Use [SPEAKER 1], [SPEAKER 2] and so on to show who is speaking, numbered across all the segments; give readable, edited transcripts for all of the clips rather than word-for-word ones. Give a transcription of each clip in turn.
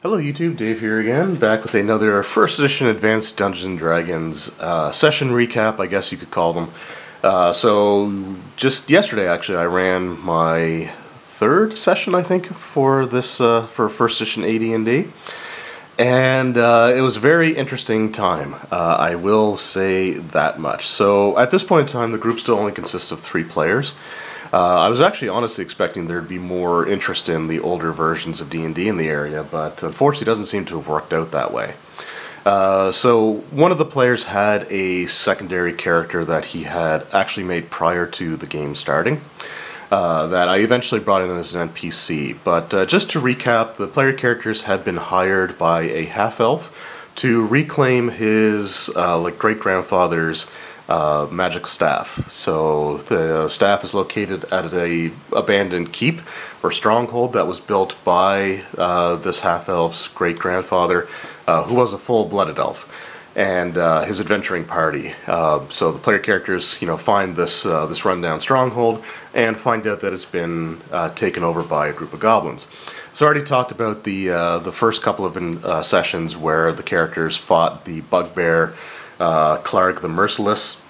[SPEAKER 1] Hello YouTube, Dave here again, back with another first edition Advanced Dungeons & Dragons session recap, I guess you could call them. So just yesterday actually I ran my third session, I think, for this for first edition AD&D. And it was a very interesting time, I will say that much. So at this point in time the group still only consists of 3 players. I was actually honestly expecting there'd be more interest in the older versions of D&D in the area, but unfortunately it doesn't seem to have worked out that way. So one of the players had a secondary character that he had actually made prior to the game starting, that I eventually brought in as an NPC. But just to recap, the player characters had been hired by a half-elf to reclaim his great-grandfather's magic staff. So the staff is located at a abandoned keep or stronghold that was built by this half-elf's great-grandfather, who was a full-blooded elf, and his adventuring party. So the player characters, find this this rundown stronghold and find out that it's been taken over by a group of goblins. So I already talked about the first couple of sessions where the characters fought the bugbear, Clarg the Merciless.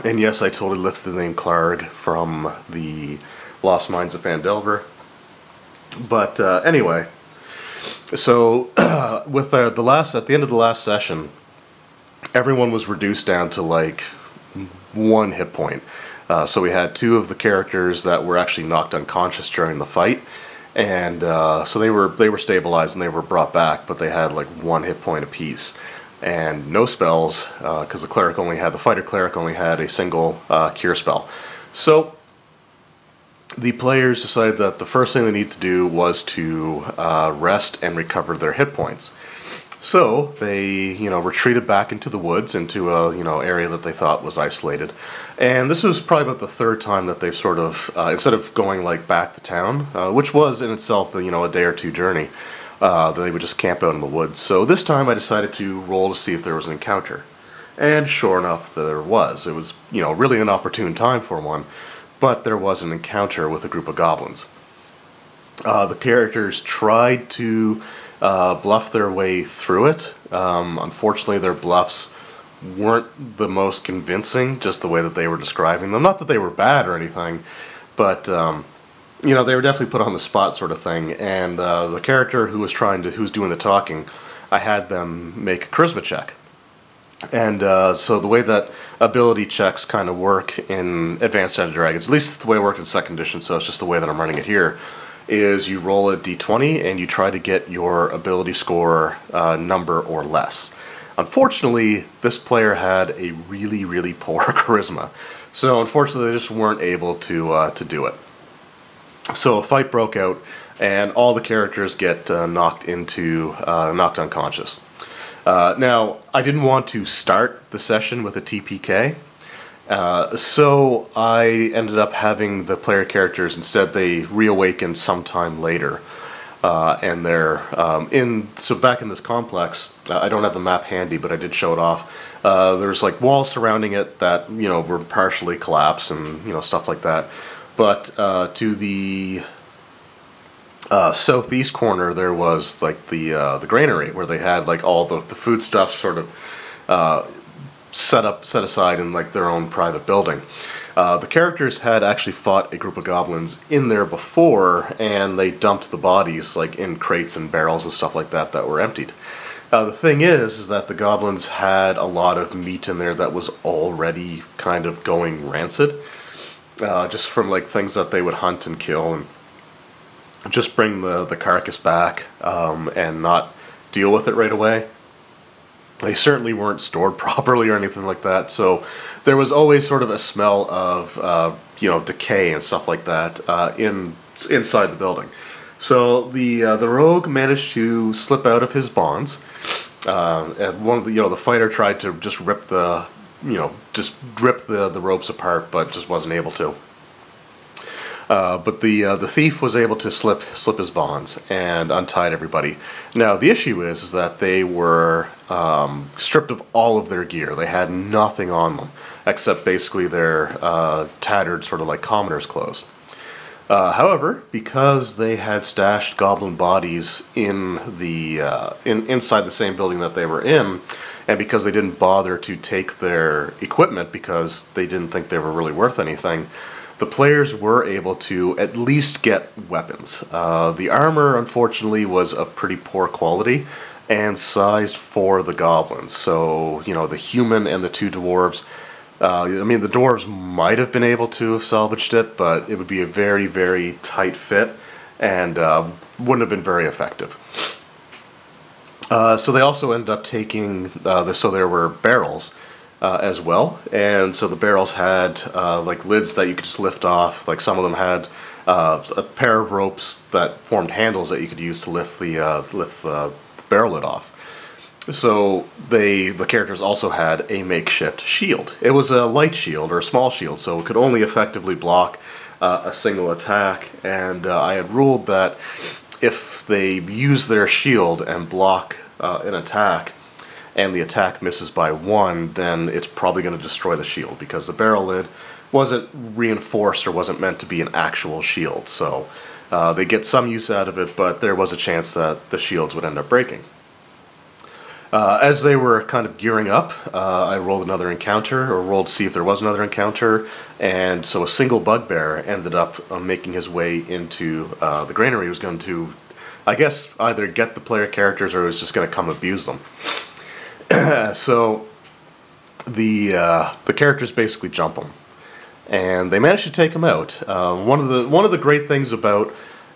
[SPEAKER 1] And yes, I totally lifted the name Clarg from the Lost Mines of Phandelver. But anyway, so with at the end of the last session, everyone was reduced down to like 1 hit point. So we had 2 of the characters that were actually knocked unconscious during the fight, and so they were stabilized and they were brought back, but they had like 1 hit point apiece. And no spells, because the fighter cleric only had a single cure spell. So the players decided that the first thing they need to do was to rest and recover their hit points. So they, retreated back into the woods, into a, area that they thought was isolated. And this was probably about the 3rd time that they've sort of, instead of going like back to town, which was in itself, a day or 2 journey, they would just camp out in the woods. So this time I decided to roll to see if there was an encounter. And sure enough, there was. It was, really an opportune time for one, but there was an encounter with a group of goblins. The characters tried to bluff their way through it. Unfortunately, their bluffs weren't the most convincing, just the way that they were describing them. Not that they were bad or anything, but they were definitely put on the spot, sort of thing. And the character who was doing the talking, I had them make a charisma check. And so the way that ability checks kind of work in Advanced Dungeons & Dragons, at least it's the way it worked in 2nd edition, so it's just the way that I'm running it here, is you roll a d20 and you try to get your ability score number or less. Unfortunately, this player had a really, really poor charisma, so unfortunately they just weren't able to do it. So a fight broke out, and all the characters get knocked unconscious. Now, I didn't want to start the session with a TPK, so I ended up having the player characters, instead they reawakened sometime later. And they're so back in this complex, I don't have the map handy, but I did show it off. There's like walls surrounding it that, were partially collapsed and, stuff like that. But to the southeast corner, there was like the granary, where they had like all the foodstuffs sort of set aside in like their own private building. The characters had actually fought a group of goblins in there before, and they dumped the bodies like in crates and barrels and stuff like that were emptied. The thing is that the goblins had a lot of meat in there that was already kind of going rancid. Just from like things that they would hunt and kill and just bring the carcass back and not deal with it right away. They certainly weren't stored properly or anything like that, so there was always sort of a smell of decay and stuff like that inside the building. So the rogue managed to slip out of his bonds, and one of the fighter tried to just rip the ropes apart, but just wasn't able to. But the thief was able to slip his bonds and untied everybody. Now the issue is that they were stripped of all of their gear. They had nothing on them except basically their tattered sort of like commoner's clothes. However, because they had stashed goblin bodies in the inside the same building that they were in, and because they didn't bother to take their equipment because they didn't think they were really worth anything, the players were able to at least get weapons. The armor, unfortunately, was of pretty poor quality and sized for the goblins. So, you know, the human and the two dwarves. I mean, the dwarves might have been able to have salvaged it, but it would be a very, very tight fit and wouldn't have been very effective. So they also ended up taking, so there were barrels as well, and so the barrels had like lids that you could just lift off. Like some of them had a pair of ropes that formed handles that you could use to lift the barrel lid off. So the characters also had a makeshift shield. It was a light shield or a small shield, so it could only effectively block a single attack. And I had ruled that if they use their shield and block an attack, and the attack misses by 1, then it's probably going to destroy the shield because the barrel lid wasn't reinforced or wasn't meant to be an actual shield. So they get some use out of it, but there was a chance that the shields would end up breaking. As they were kind of gearing up, I rolled another encounter, or rolled to see if there was another encounter, and so a single bugbear ended up making his way into the granary. He was going to, I guess, either get the player characters or was just going to come abuse them. So the characters basically jump him, and they managed to take him out. One of the great things about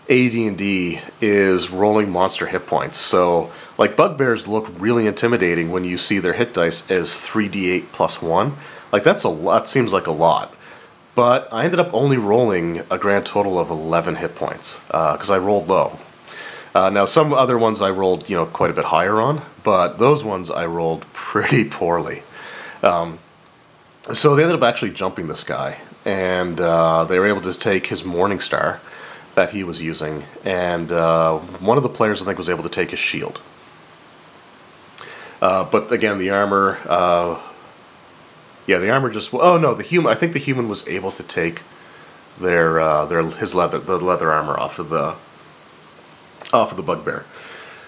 [SPEAKER 1] AD&D is rolling monster hit points. So, like, bugbears look really intimidating when you see their hit dice as 3d8 plus 1. Like, that's a lot. Seems like a lot. But I ended up only rolling a grand total of 11 hit points because I rolled low. Now, some other ones I rolled, you know, quite a bit higher on, but those ones I rolled pretty poorly. So they ended up actually jumping this guy, and they were able to take his Morning Star that he was using, and one of the players, I think, was able to take his shield. But again, the armor, yeah, the armor just, oh no, the human, I think the human was able to take his leather armor off of the bugbear.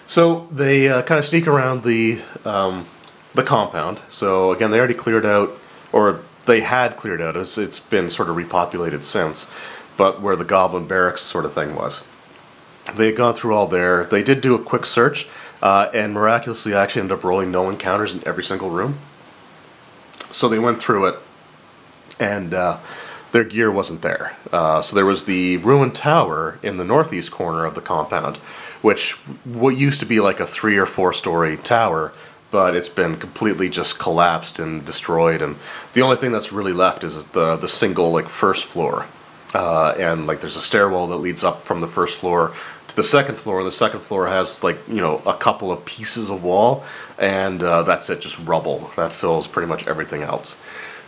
[SPEAKER 1] So they kind of sneak around the compound. So again, they already cleared out, or they had cleared out. It's been sort of repopulated since, but where the goblin barracks sort of thing was. They had gone through all there. They did do a quick search, and miraculously actually ended up rolling no encounters in every single room. So they went through it, and their gear wasn't there. So there was the ruined tower in the northeast corner of the compound, which what used to be like a 3 or 4 story tower, but it's been completely just collapsed and destroyed, and the only thing that's really left is the single, like, first floor. And like there's a stairwell that leads up from the first floor to the second floor. The second floor has, like, you know, a couple of pieces of wall, and that's it, just rubble that fills pretty much everything else.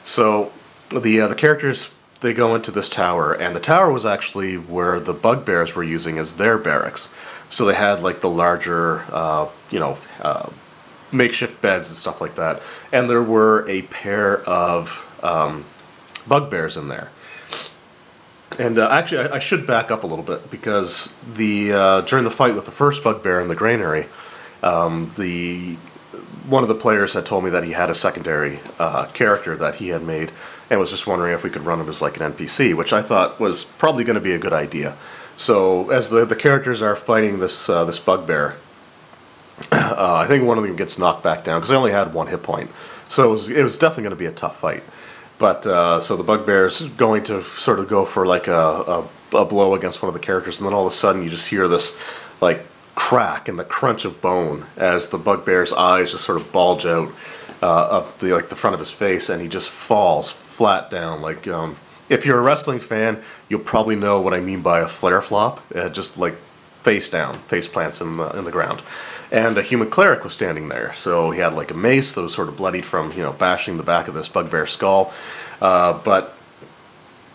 [SPEAKER 1] So the characters, they go into this tower, and the tower was actually where the bugbears were using as their barracks. So they had, like, the larger makeshift beds and stuff like that, and there were a pair of bugbears in there. And actually, I should back up a little bit, because during the fight with the first bugbear in the granary, one of the players had told me that he had a secondary character that he had made, and was just wondering if we could run him as like an NPC, which I thought was probably going to be a good idea. So as the characters are fighting this bugbear, I think one of them gets knocked back down because they only had 1 hit point, so it was definitely going to be a tough fight. But so the bugbear's going to sort of go for like a blow against one of the characters, and then all of a sudden you just hear this like crack and the crunch of bone as the bugbear's eyes just sort of bulge out up the front of his face, and he just falls flat down. Like, if you're a wrestling fan, you'll probably know what I mean by a flare flop. Just like face down, face plants in the ground. And a human cleric was standing there, so he had like a mace that was sort of bloodied from, you know, bashing the back of this bugbear skull. But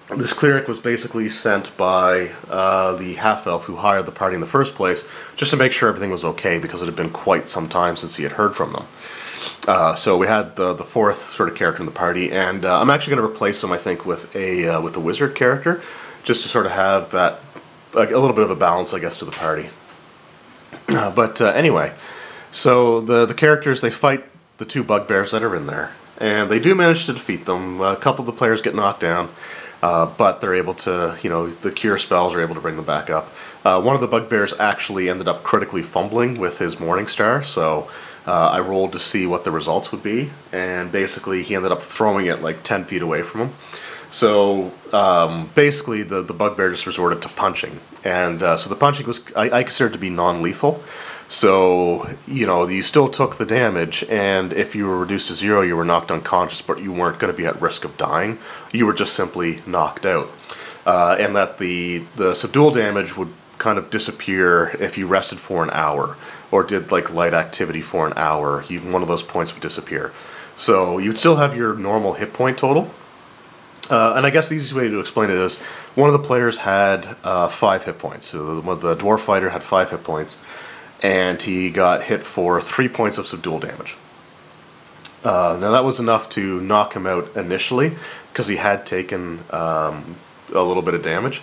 [SPEAKER 1] this cleric was basically sent by the half-elf who hired the party in the first place, just to make sure everything was okay, because it had been quite some time since he had heard from them. So we had the 4th sort of character in the party, and I'm actually going to replace him, I think, with a wizard character, just to sort of have that, like, a little bit of a balance, I guess, to the party. But anyway, so the characters, they fight the two bugbears that are in there, and they do manage to defeat them. A couple of the players get knocked down, but they're able to, the cure spells are able to bring them back up. One of the bugbears actually ended up critically fumbling with his Morning Star, so I rolled to see what the results would be, and basically he ended up throwing it like 10 feet away from him. So basically the bugbear just resorted to punching, and so the punching was, I considered to be non-lethal. So, you still took the damage, and if you were reduced to 0, you were knocked unconscious, but you weren't going to be at risk of dying. You were just simply knocked out. And that the subdual damage would kind of disappear if you rested for an hour, or did like light activity for an hour. One of those points would disappear. So you'd still have your normal hit point total. And I guess the easiest way to explain it is, one of the players had 5 hit points. So the dwarf fighter had 5 hit points, and he got hit for 3 points of subdual damage. Now that was enough to knock him out initially, because he had taken a little bit of damage.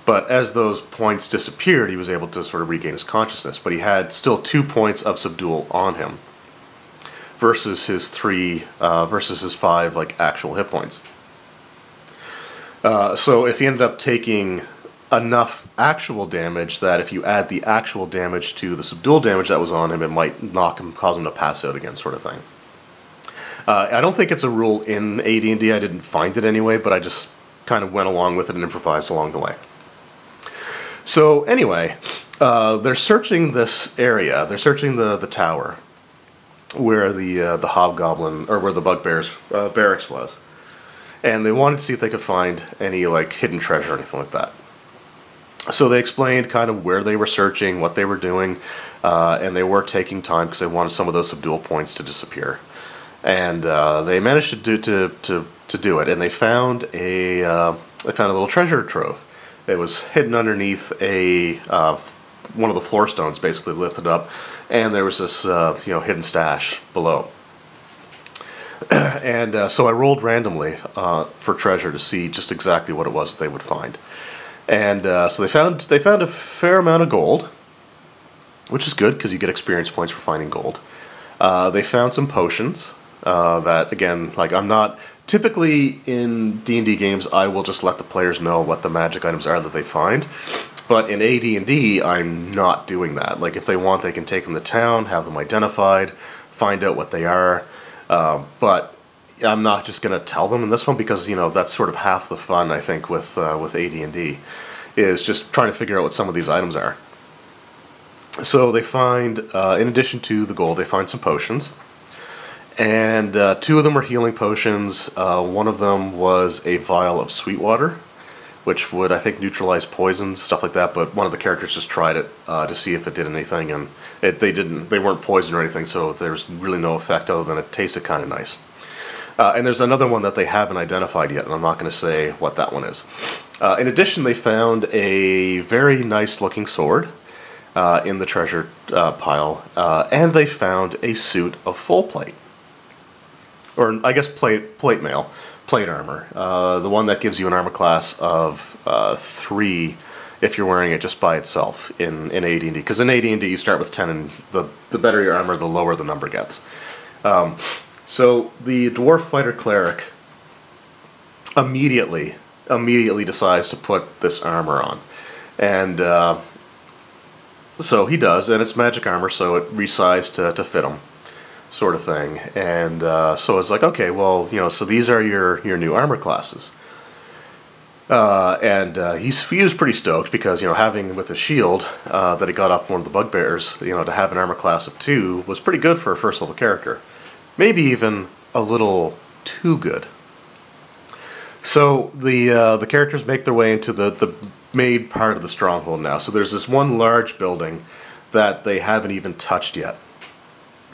[SPEAKER 1] But as those points disappeared, he was able to sort of regain his consciousness. But he had still 2 points of subdual on him, versus his 5 like actual hit points. So if he ended up taking enough actual damage that if you add the actual damage to the subdual damage that was on him, it might cause him to pass out again, sort of thing. I don't think it's a rule in AD&D. I didn't find it anyway, but I just kind of went along with it and improvised along the way. So anyway, they're searching this area. They're searching the tower where the hobgoblin, or where the bugbears barracks was, and they wanted to see if they could find any like hidden treasure or anything like that. So they explained kind of where they were searching, what they were doing, and they were taking time because they wanted some of those subdual points to disappear. And they managed to do it, and they found a little treasure trove. It was hidden underneath one of the floor stones, basically lifted up, and there was this hidden stash below. And so I rolled randomly for treasure to see just exactly what it was that they would find. And so they found a fair amount of gold, which is good because you get experience points for finding gold. They found some potions that, again, like, I'm not typically in D&D games, I will just let the players know what the magic items are that they find. But in AD&D, I'm not doing that. Like, if they want, they can take them to town, have them identified, find out what they are. But I'm not just going to tell them in this one, because that's sort of half the fun, I think, with AD&D, is just trying to figure out what some of these items are. So they find, in addition to the gold, they find some potions, and 2 of them are healing potions. One of them was a vial of sweet water, which would, I think, neutralize poisons, stuff like that. But one of the characters just tried it to see if it did anything, and they weren't poisoned or anything, so there's really no effect other than it tasted kind of nice. And there's another one that they haven't identified yet, and I'm not going to say what that one is. In addition, they found a very nice-looking sword in the treasure pile, and they found a suit of full plate, or I guess plate armor. The one that gives you an armor class of 3 if you're wearing it just by itself in AD&D. Because in AD&D you start with 10, and the better your armor, the lower the number gets. So the dwarf fighter cleric immediately decides to put this armor on, and so he does, and it's magic armor, so it resized to fit him, sort of thing. And so it's like, okay, well, so these are your new armor classes. And he was pretty stoked, because having with a shield that he got off one of the bugbears, to have an armor class of 2 was pretty good for a first level character. Maybe even a little too good. So the characters make their way into the main part of the stronghold now. So there's this one large building that they haven't even touched yet.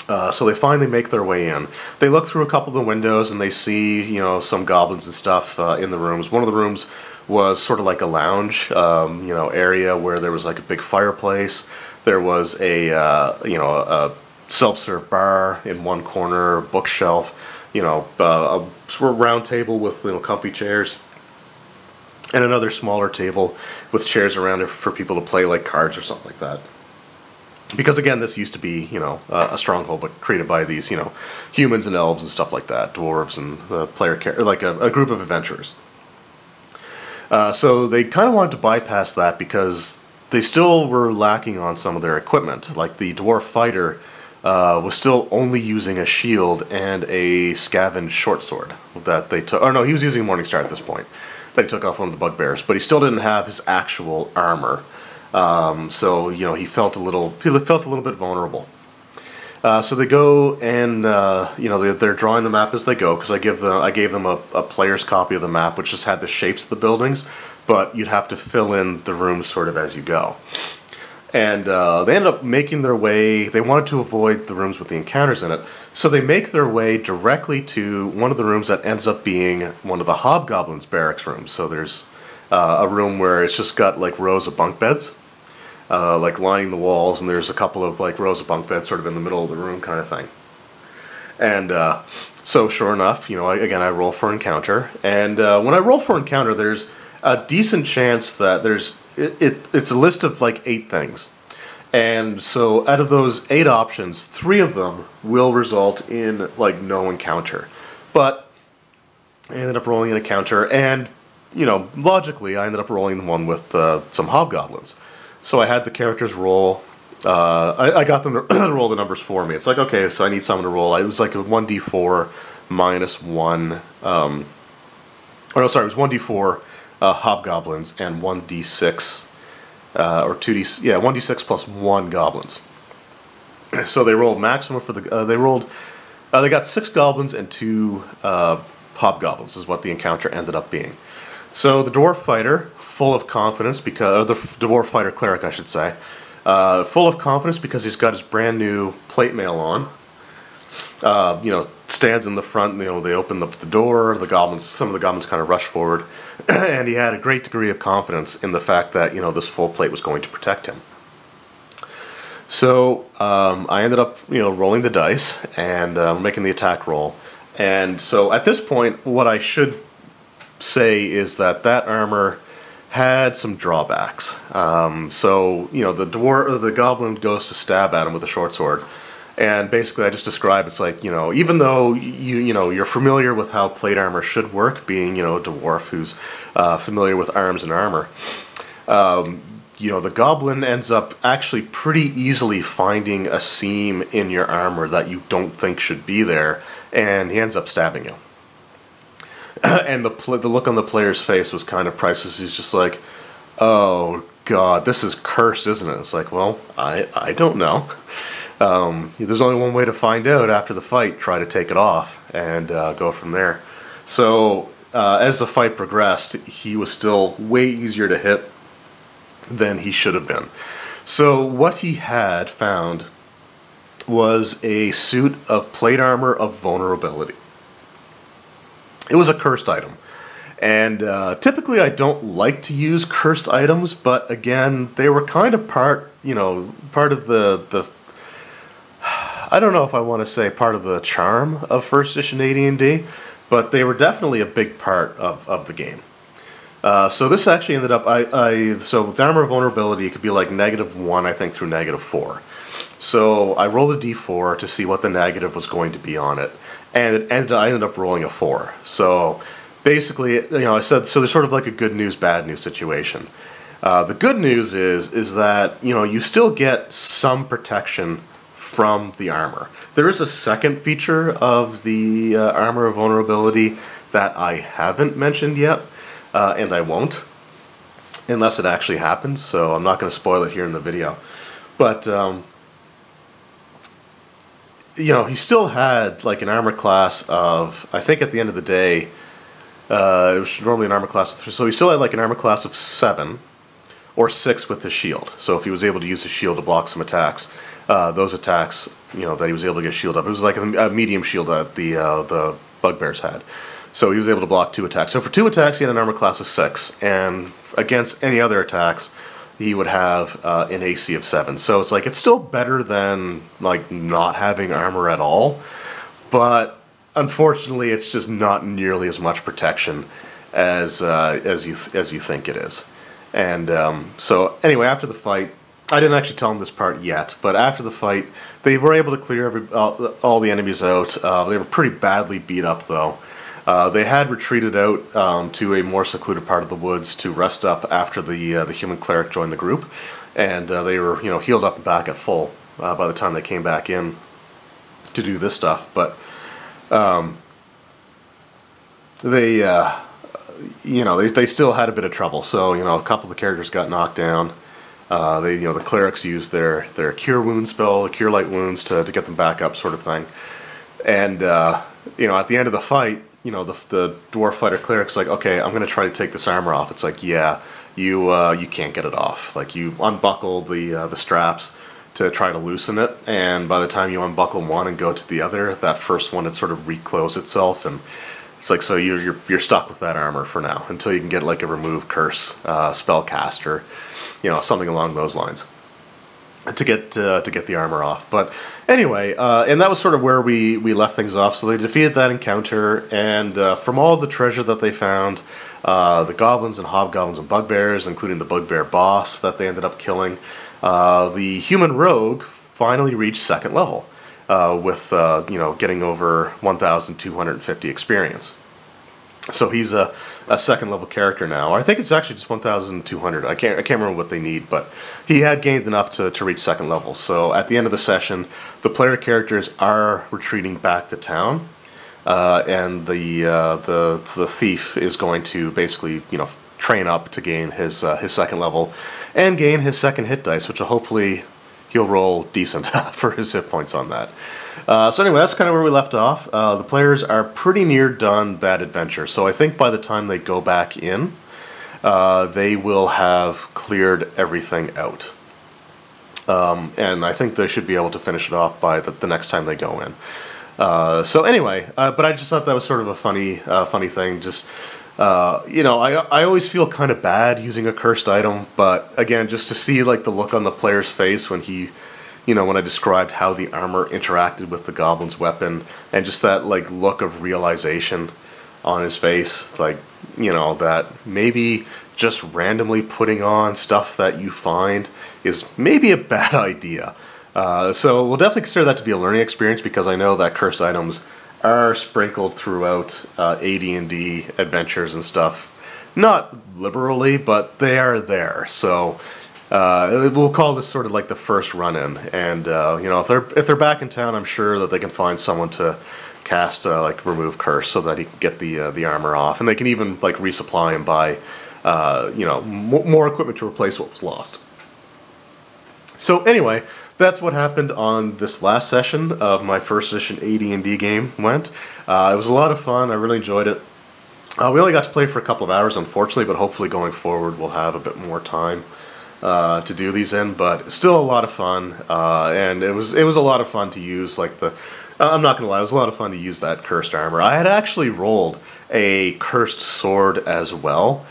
[SPEAKER 1] So they finally make their way in. They look through a couple of the windows, and they see some goblins and stuff in the rooms. One of the rooms was sort of like a lounge area where there was like a big fireplace. There was a self-serve bar in one corner, bookshelf, a sort of round table with comfy chairs. and another smaller table with chairs around it for people to play like cards or something like that. Because again, this used to be, you know, a stronghold, but created by these, you know, humans and elves and stuff like that, dwarves and like a group of adventurers. So they kind of wanted to bypass that because they still were lacking on some of their equipment. Like the dwarf fighter was still only using a shield and a scavenged short sword that they took. Or no, he was using a Morningstar at this point. That he took off one of the bugbears, but he still didn't have his actual armor. So you know, he felt a little bit vulnerable. So they go and you know, they're drawing the map as they go, because I gave them a player's copy of the map, which just had the shapes of the buildings, but you'd have to fill in the rooms sort of as you go. And they ended up making their way. They wanted to avoid the rooms with the encounters in it, so they make their way directly to one of the rooms that ends up being one of the hobgoblins' barracks rooms. So there's a room where it's just got like rows of bunk beds, like lining the walls, and there's a couple of like rows of bunk beds sort of in the middle of the room kind of thing. And so sure enough, you know, again, I roll for encounter, and when I roll for encounter, there's a decent chance that it's a list of like 8 things. And so out of those 8 options, 3 of them will result in like no encounter. But I ended up rolling an encounter, and you know, logically, I ended up rolling the one with some hobgoblins. So I had the characters roll. I got them to roll the numbers for me. It's like, okay, so I need someone to roll. It was like a 1d4 minus 1. Or no, sorry, it was 1d4 hobgoblins and 1d6 or 2d. Yeah, 1d6 plus 1 goblins. So they rolled maximum for the. They got 6 goblins and 2 hobgoblins is what the encounter ended up being. So the dwarf fighter, full of confidence, because the dwarf fighter cleric, I should say, full of confidence because he's got his brand new plate mail on. You know, stands in the front. You know, they open up the door. Some of the goblins kind of rush forward, and he had a great degree of confidence in the fact that, you know, this full plate was going to protect him. So I ended up, you know, rolling the dice and making the attack roll. And so at this point, what I should say is that armor had some drawbacks. So you know, the goblin goes to stab at him with a short sword, and basically I just describe it's like, you know, even though you know you're familiar with how plate armor should work, being, you know, a dwarf who's familiar with arms and armor, you know, the goblin ends up actually pretty easily finding a seam in your armor that you don't think should be there, and he ends up stabbing you. And the look on the player's face was kind of priceless. He's just like, oh god, this is cursed, isn't it? It's like, well, I don't know. There's only one way to find out after the fight. Try to take it off and go from there. So as the fight progressed, he was still way easier to hit than he should have been. So what he had found was a suit of plate armor of vulnerability. It was a cursed item, and typically I don't like to use cursed items, but again, they were kind of part of the I don't know if I want to say part of the charm of first edition AD&D, but they were definitely a big part of the game. So this actually ended up, so with armor of vulnerability, it could be like -1, I think, through -4. So I rolled a d4 to see what the negative was going to be on it, and I ended up rolling a 4. So basically, you know, I said, so there's sort of like a good news, bad news situation. The good news is that, you know, you still get some protection from the armor. There is a second feature of the armor of vulnerability that I haven't mentioned yet, and I won't, unless it actually happens, so I'm not going to spoil it here in the video. But, you know, he still had like an armor class of, I think at the end of the day, it was normally an armor class of 3, so he still had like an armor class of 7 or 6 with his shield. So if he was able to use his shield to block some attacks, those attacks, you know, that he was able to get shield up. It was like a medium shield that the bugbears had. So he was able to block 2 attacks. So for 2 attacks, he had an armor class of 6, and against any other attacks, he would have an AC of 7. So it's like, it's still better than like not having armor at all, but unfortunately it's just not nearly as much protection as you think it is. And so anyway, after the fight, I didn't actually tell them this part yet, but after the fight, they were able to clear all the enemies out. They were pretty badly beat up, though. They had retreated out to a more secluded part of the woods to rest up after the human cleric joined the group, and they were healed up and back at full by the time they came back in to do this stuff. But they they still had a bit of trouble. So a couple of the characters got knocked down. The clerics used their cure wound spell, cure light wounds to get them back up, sort of thing. And at the end of the fight, the dwarf fighter cleric's like, okay, I'm gonna try to take this armor off. It's like, yeah, you can't get it off. Like, you unbuckle the straps to try to loosen it, and by the time you unbuckle one and go to the other, that first one had sort of reclosed itself, and it's like, so you're stuck with that armor for now until you can get like a remove curse spell caster, something along those lines, to get the armor off. But anyway, and that was sort of where we left things off. So they defeated that encounter, and from all the treasure that they found, the goblins and hobgoblins and bugbears, including the bugbear boss that they ended up killing, the human rogue finally reached 2nd level. With getting over 1,250 experience. So he's a 2nd level character now. I think it's actually just 1,200. I can't remember what they need, but he had gained enough to reach 2nd level. So at the end of the session, the player characters are retreating back to town, and the thief is going to basically train up to gain his 2nd level and gain his 2nd hit dice, which will hopefully he'll roll decent for his hit points on that. So anyway, that's kind of where we left off. The players are pretty near done that adventure, so I think by the time they go back in, they will have cleared everything out. And I think they should be able to finish it off by the next time they go in. So anyway, but I just thought that was sort of a funny thing. Just I always feel kind of bad using a cursed item, but again, just to see like the look on the player's face when he, when I described how the armor interacted with the goblin's weapon, and just that like look of realization on his face, like, that maybe just randomly putting on stuff that you find is maybe a bad idea. So we'll definitely consider that to be a learning experience, because I know that cursed items are sprinkled throughout AD&D adventures and stuff. Not liberally, but they are there. So we'll call this sort of like the first run-in. And if they're back in town, I'm sure that they can find someone to cast like remove curse so that he can get the armor off, and they can even like resupply and buy more equipment to replace what was lost. So anyway, that's what happened on this last session of my 1st edition AD&D game went. It was a lot of fun. I really enjoyed it. We only got to play for a couple of hours, unfortunately, but hopefully going forward we'll have a bit more time to do these in. But still a lot of fun, and it was a lot of fun to use like I'm not gonna lie, it was a lot of fun to use that cursed armor. I had actually rolled a cursed sword as well,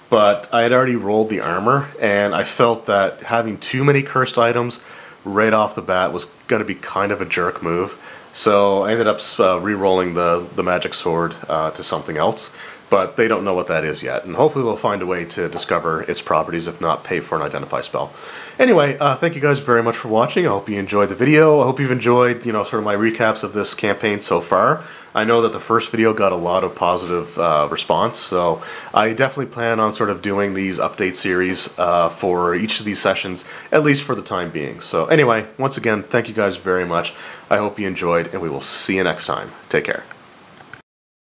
[SPEAKER 1] but I had already rolled the armor, and I felt that having too many cursed items right off the bat was going to be kind of a jerk move. So I ended up re-rolling the magic sword to something else, but they don't know what that is yet, and hopefully they'll find a way to discover its properties, if not pay for an identify spell. Anyway, thank you guys very much for watching. I hope you enjoyed the video. I hope you've enjoyed, sort of my recaps of this campaign so far. I know that the first video got a lot of positive response, so I definitely plan on sort of doing these update series for each of these sessions, at least for the time being. So anyway, once again, thank you guys very much. I hope you enjoyed, and we will see you next time. Take care.